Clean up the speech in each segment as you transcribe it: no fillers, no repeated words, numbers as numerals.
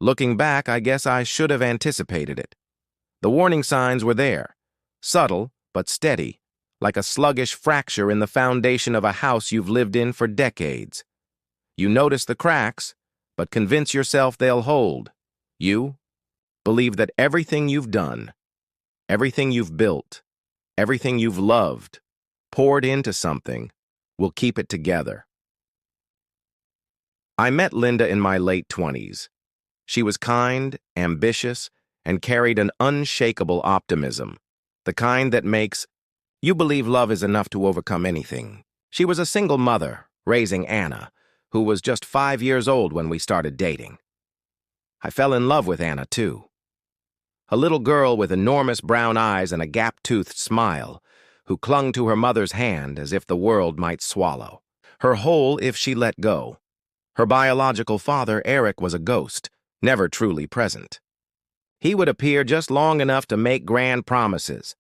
Looking back, I guess I should have anticipated it. The warning signs were there, subtle but steady, like a sluggish fracture in the foundation of a house you've lived in for decades. You notice the cracks, but convince yourself they'll hold. You believe that everything you've done, everything you've built, everything you've loved, poured into something, will keep it together. I met Linda in my late 20s. She was kind, ambitious, and carried an unshakable optimism, the kind that makes you believe love is enough to overcome anything. She was a single mother, raising Anna, who was just 5 years old when we started dating. I fell in love with Anna, too. A little girl with enormous brown eyes and a gap-toothed smile, who clung to her mother's hand as if the world might swallow her whole if she let go. Her biological father, Eric, was a ghost, never truly present. He would appear just long enough to make grand promises.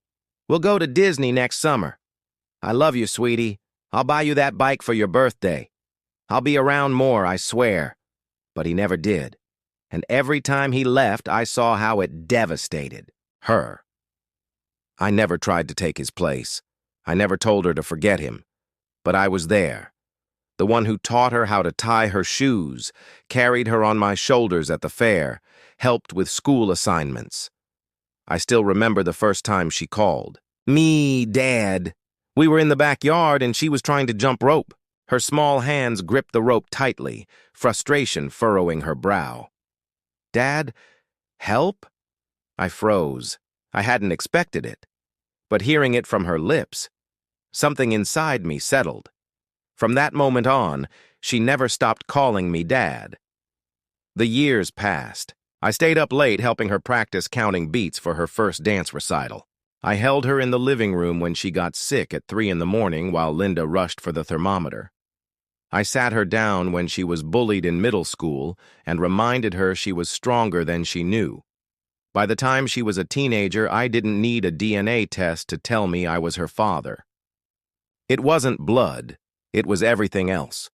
"We'll go to Disney next summer. I love you, sweetie. I'll buy you that bike for your birthday. I'll be around more, I swear." But he never did. And every time he left, I saw how it devastated her. I never tried to take his place. I never told her to forget him. But I was there. The one who taught her how to tie her shoes, carried her on my shoulders at the fair, helped with school assignments. I still remember the first time she called. "Me, Dad." We were in the backyard and she was trying to jump rope. Her small hands gripped the rope tightly, frustration furrowing her brow. "Dad, help?" I froze. I hadn't expected it. But hearing it from her lips, something inside me settled. From that moment on, she never stopped calling me Dad. The years passed. I stayed up late helping her practice counting beats for her first dance recital. I held her in the living room when she got sick at 3 in the morning while Linda rushed for the thermometer. I sat her down when she was bullied in middle school and reminded her she was stronger than she knew. By the time she was a teenager, I didn't need a DNA test to tell me I was her father. It wasn't blood, it was everything else.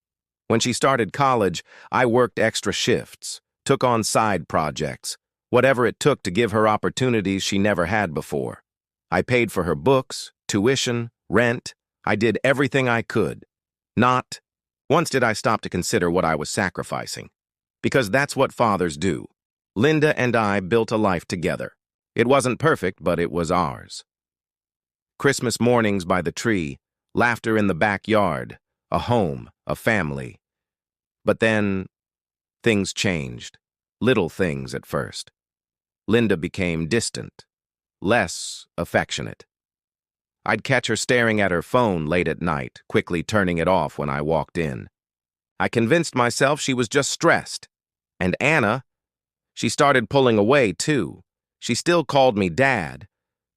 When she started college, I worked extra shifts, took on side projects, whatever it took to give her opportunities she never had before. I paid for her books, tuition, rent. I did everything I could. Not once did I stop to consider what I was sacrificing. Because that's what fathers do. Linda and I built a life together. It wasn't perfect, but it was ours. Christmas mornings by the tree, laughter in the backyard, a home, a family. But then, things changed. Little things at first. Linda became distant, less affectionate. I'd catch her staring at her phone late at night, quickly turning it off when I walked in. I convinced myself she was just stressed. And Anna, she started pulling away too. She still called me Dad,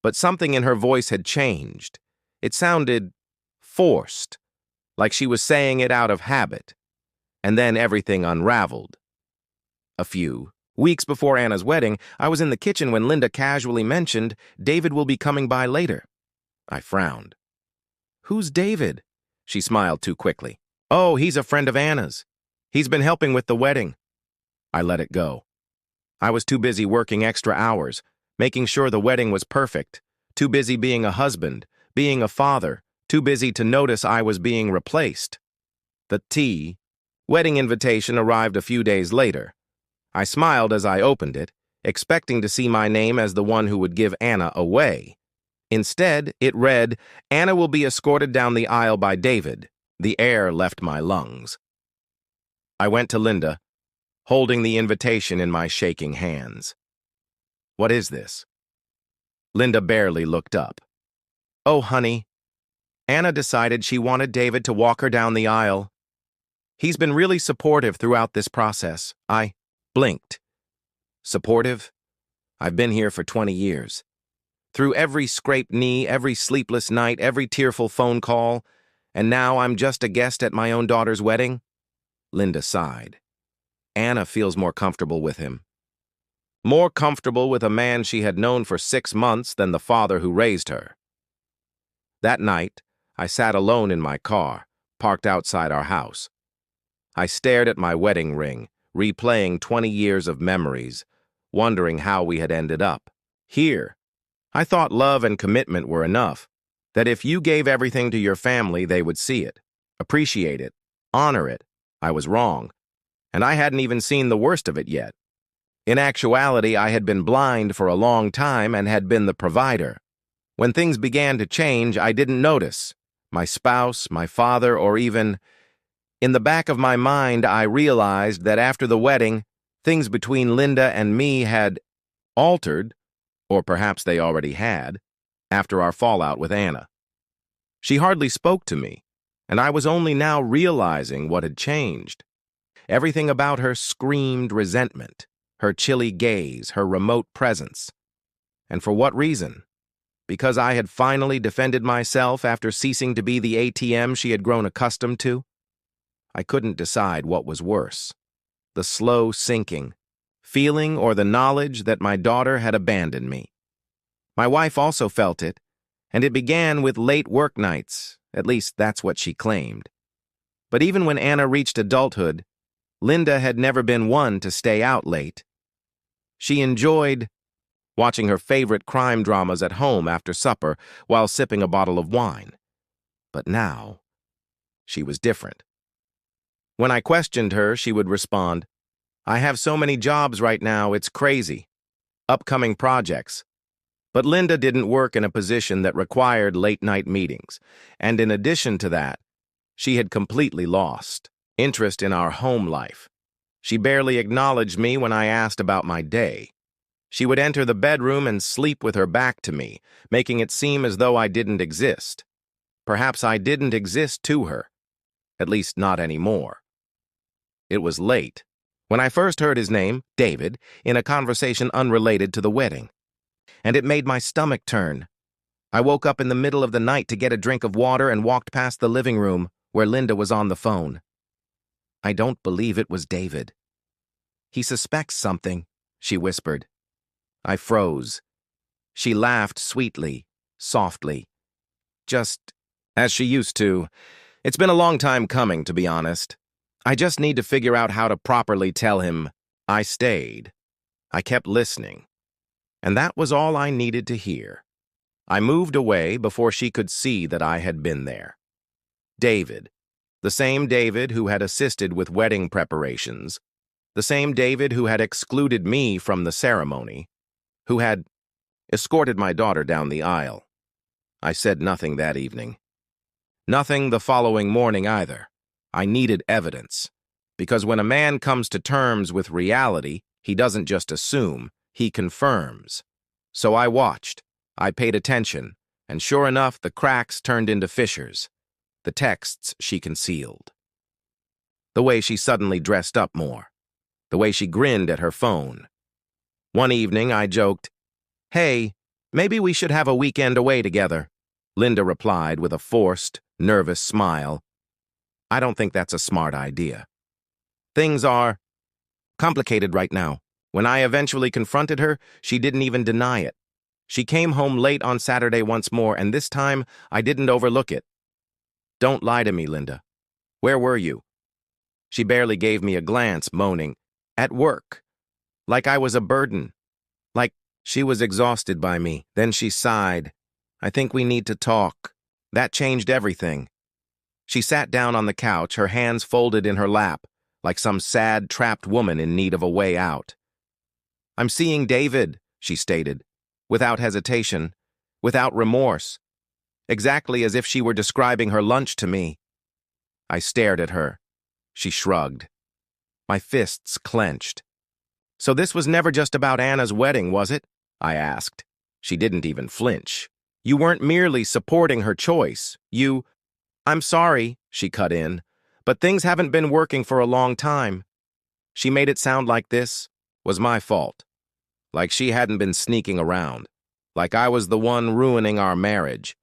but something in her voice had changed. It sounded forced, like she was saying it out of habit. And then everything unraveled. A few weeks before Anna's wedding, I was in the kitchen when Linda casually mentioned, "David will be coming by later." I frowned. "Who's David?" She smiled too quickly. "Oh, he's a friend of Anna's. He's been helping with the wedding." I let it go. I was too busy working extra hours, making sure the wedding was perfect, too busy being a husband, being a father, too busy to notice I was being replaced. The wedding invitation arrived a few days later. I smiled as I opened it, expecting to see my name as the one who would give Anna away. Instead, it read, "Anna will be escorted down the aisle by David." The air left my lungs. I went to Linda, holding the invitation in my shaking hands. "What is this?" Linda barely looked up. "Oh, honey." Anna decided she wanted David to walk her down the aisle. He's been really supportive throughout this process. I blinked. Supportive? I've been here for 20 years. Through every scraped knee, every sleepless night, every tearful phone call, and now I'm just a guest at my own daughter's wedding? Linda sighed. Anna feels more comfortable with him. More comfortable with a man she had known for 6 months than the father who raised her. That night, I sat alone in my car, parked outside our house. I stared at my wedding ring, replaying 20 years of memories, wondering how we had ended up. Here, I thought love and commitment were enough, that if you gave everything to your family, they would see it, appreciate it, honor it. I was wrong, and I hadn't even seen the worst of it yet. In actuality, I had been blind for a long time and had been the provider. When things began to change, I didn't notice. My spouse, my father, or even... In the back of my mind, I realized that after the wedding, things between Linda and me had altered, or perhaps they already had, after our fallout with Anna. She hardly spoke to me, and I was only now realizing what had changed. Everything about her screamed resentment, her chilly gaze, her remote presence. And for what reason? Because I had finally defended myself after ceasing to be the ATM she had grown accustomed to? I couldn't decide what was worse, the slow sinking, feeling or the knowledge that my daughter had abandoned me. My wife also felt it, and it began with late work nights, at least that's what she claimed. But even when Anna reached adulthood, Linda had never been one to stay out late. She enjoyed watching her favorite crime dramas at home after supper while sipping a bottle of wine. But now, she was different. When I questioned her, she would respond, "I have so many jobs right now, it's crazy. Upcoming projects." But Linda didn't work in a position that required late-night meetings, and in addition to that, she had completely lost interest in our home life. She barely acknowledged me when I asked about my day. She would enter the bedroom and sleep with her back to me, making it seem as though I didn't exist. Perhaps I didn't exist to her, at least not anymore. It was late when I first heard his name, David, in a conversation unrelated to the wedding, and it made my stomach turn. I woke up in the middle of the night to get a drink of water and walked past the living room where Linda was on the phone. "I don't believe it was David." "He suspects something," she whispered. I froze. She laughed sweetly, softly. Just as she used to. It's been a long time coming, to be honest. I just need to figure out how to properly tell him I stayed. I kept listening. And that was all I needed to hear. I moved away before she could see that I had been there. David, the same David who had assisted with wedding preparations, the same David who had excluded me from the ceremony, who had escorted my daughter down the aisle. I said nothing that evening. Nothing the following morning either. I needed evidence. Because when a man comes to terms with reality, he doesn't just assume, he confirms. So I watched, I paid attention, and sure enough, the cracks turned into fissures. The texts she concealed. The way she suddenly dressed up more. The way she grinned at her phone. One evening, I joked, "Hey, maybe we should have a weekend away together." Linda replied with a forced, nervous smile. "I don't think that's a smart idea. Things are complicated right now." When I eventually confronted her, she didn't even deny it. She came home late on Saturday once more, and this time I didn't overlook it. "Don't lie to me, Linda. Where were you?" She barely gave me a glance, moaning, "At work." Like I was a burden. Like she was exhausted by me. Then she sighed. "I think we need to talk." That changed everything. She sat down on the couch, her hands folded in her lap, like some sad, trapped woman in need of a way out. "I'm seeing David," she stated, without hesitation, without remorse, exactly as if she were describing her lunch to me. I stared at her. She shrugged. My fists clenched. "So this was never just about Anna's wedding, was it?" I asked. She didn't even flinch. "You weren't merely supporting her choice. I'm sorry," she cut in, "but things haven't been working for a long time." She made it sound like this was my fault. Like she hadn't been sneaking around. Like I was the one ruining our marriage.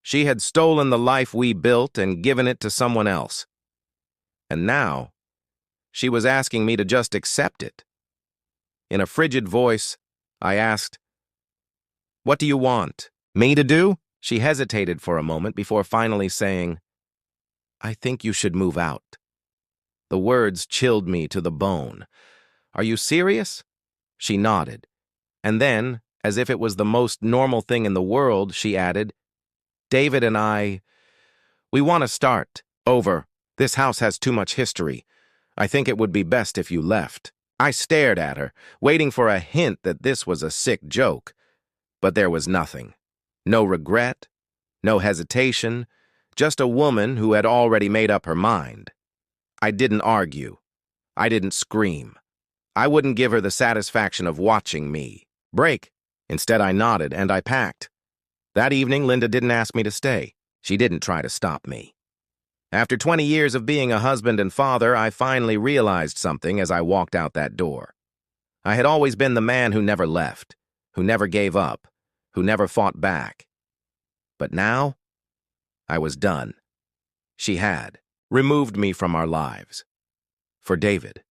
She had stolen the life we built and given it to someone else. And now, she was asking me to just accept it. In a frigid voice, I asked, "What do you want? Me to do?" She hesitated for a moment before finally saying, "I think you should move out." The words chilled me to the bone. Are you serious? She nodded. And then, as if it was the most normal thing in the world, she added, David and we want to start over. This house has too much history. I think it would be best if you left. I stared at her, waiting for a hint that this was a sick joke. But there was nothing. No regret, no hesitation, just a woman who had already made up her mind. I didn't argue. I didn't scream. I wouldn't give her the satisfaction of watching me break. Instead, I nodded and I packed. That evening, Linda didn't ask me to stay. She didn't try to stop me. After 20 years of being a husband and father, I finally realized something as I walked out that door. I had always been the man who never left, who never gave up, who never fought back. But now, I was done. She had removed me from our lives. For David.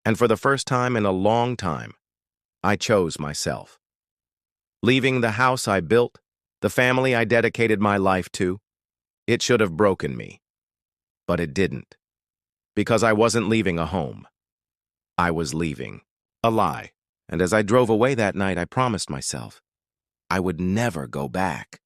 And for the first time in a long time, I chose myself. Leaving the house I built, the family I dedicated my life to, it should have broken me. But it didn't. Because I wasn't leaving a home. I was leaving a lie. And as I drove away that night, I promised myself I would never go back.